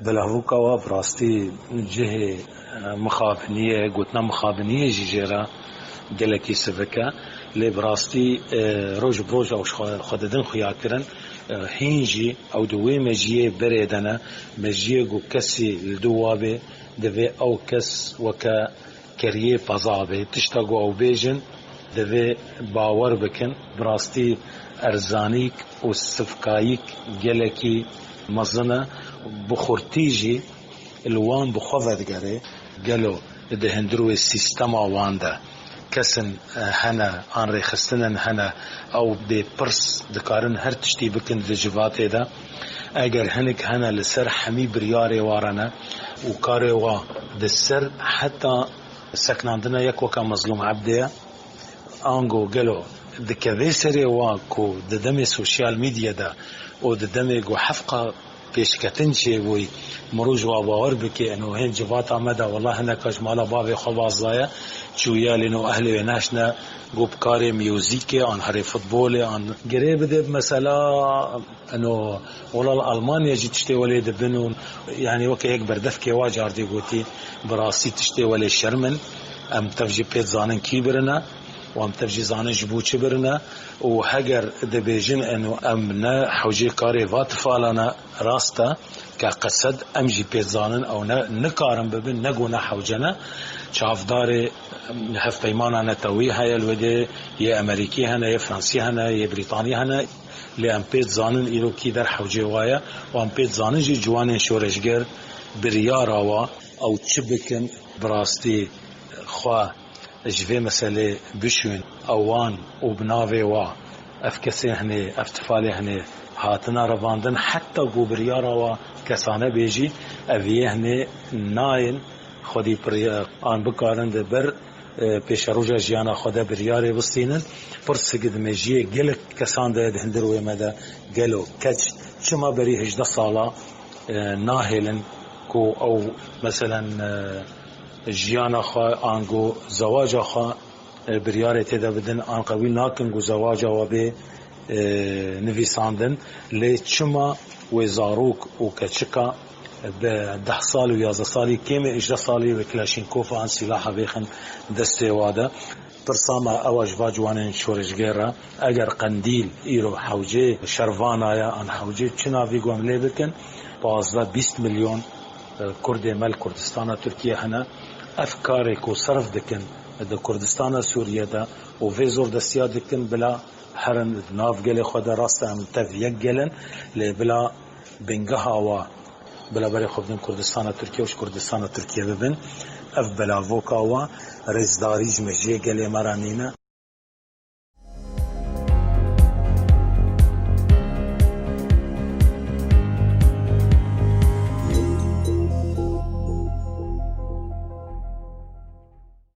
بلاهوكا وبراستي جهة مخابنية قوتنا مخابنية جيجيرا جلكي سفكا لبراستي روج بروج أو خددن خياكرن حينجي أو دوي مجيه بريدنا مجيه قو كسي الدوابة دوي أو كس وكا كريه بازابه تشتاقو أو بيجن دوي باور بكن براستي أرزانيك والسفكايك جلكي مزنه بخورتیجی الوان بخواد گره گلو ده هندرو سیستم آوانده کسن هنه آن ریخستنن هنه او ده پرس دکارن هر تشتی بکن ده جواته ده اگر هنک هنه لسر حمی بریاره وارنه و کاره وا ده سر حتی سکناندنه یک وکا مظلوم عبده آنگو گلو ده که سری وا کو ده دم سوشیال میدیا ده و ده دم گو حفقه پیشکتن چه وی مروج و باور بکی انو هن جوات آمده والله هنه کاش مالا باب خوازایه چویا لینو اهل و ناشنا گوب کار میوزیک آن هری فوتبال آن گره بده مثلا انو والله المانیا جی تشتی ولی دبنون یعنی وقت یک بردف که واجر دی گویی براسی تشتی ولی شرمن ام تفجی پیت زانن کی برنا وام تفجي زانه جبوچه برنا و هگر دبیجن انو امنا حوجي کاری وات فالنا راستا که قصد امجی پیت زانن او نکارم ببین نگونه حوجنا چافدار هف پیمانا نتوی های الوده یه امریکی هنه یه فرانسی هنه یه بریطانی هنه لی ام پیت زانن ایرو کی در حوجي وایا و ام پیت زانن جی جوان شورشگر بریارا و او چه بکن براستی خواه جوه مسئله بشون اوان و بناوه و افکسی هنه افتفاله هنه هاتنا رواندن حتی گوبریارا و کسانه بیجی اویه هنه ناین خودی آن بکارن ده بر پیش روژا جیانا خوده بریاره بستینن پر سگد مجیه گلک کسان ده هندروی مده گلو کچ چما بری 18 سالا ناهلن کو او مثلا جیانا خوا آنگو زواجا خوا بریاره تیدا بدن آن قویل ناکن گو زواجا و به نویساندن لی چما و زاروک و کچکا به 10 سال و 11 سالی کم 18 سالی و کلاشینکوف آن سلاح بیخن دسته واده پرساما اواج واجوانن شورشگر را اگر قندیل ایرو حوجه شروان آیا آن حوجه چنا ویگوام لی بکن 15-20 میلیون کرد مل کردستان ترکیه هنه افکاری کو صرف دکن د کردستان سوریه دا و ویزور دستیا دکن بلا هرن ناف گله خود راست هم تف یک گلن لی بلا بنگه و بلا بری خودن کردستان ترکیه وش کردستان ترکیه ببین اف بلا وکا و رزداریج مجیه گله مرانینه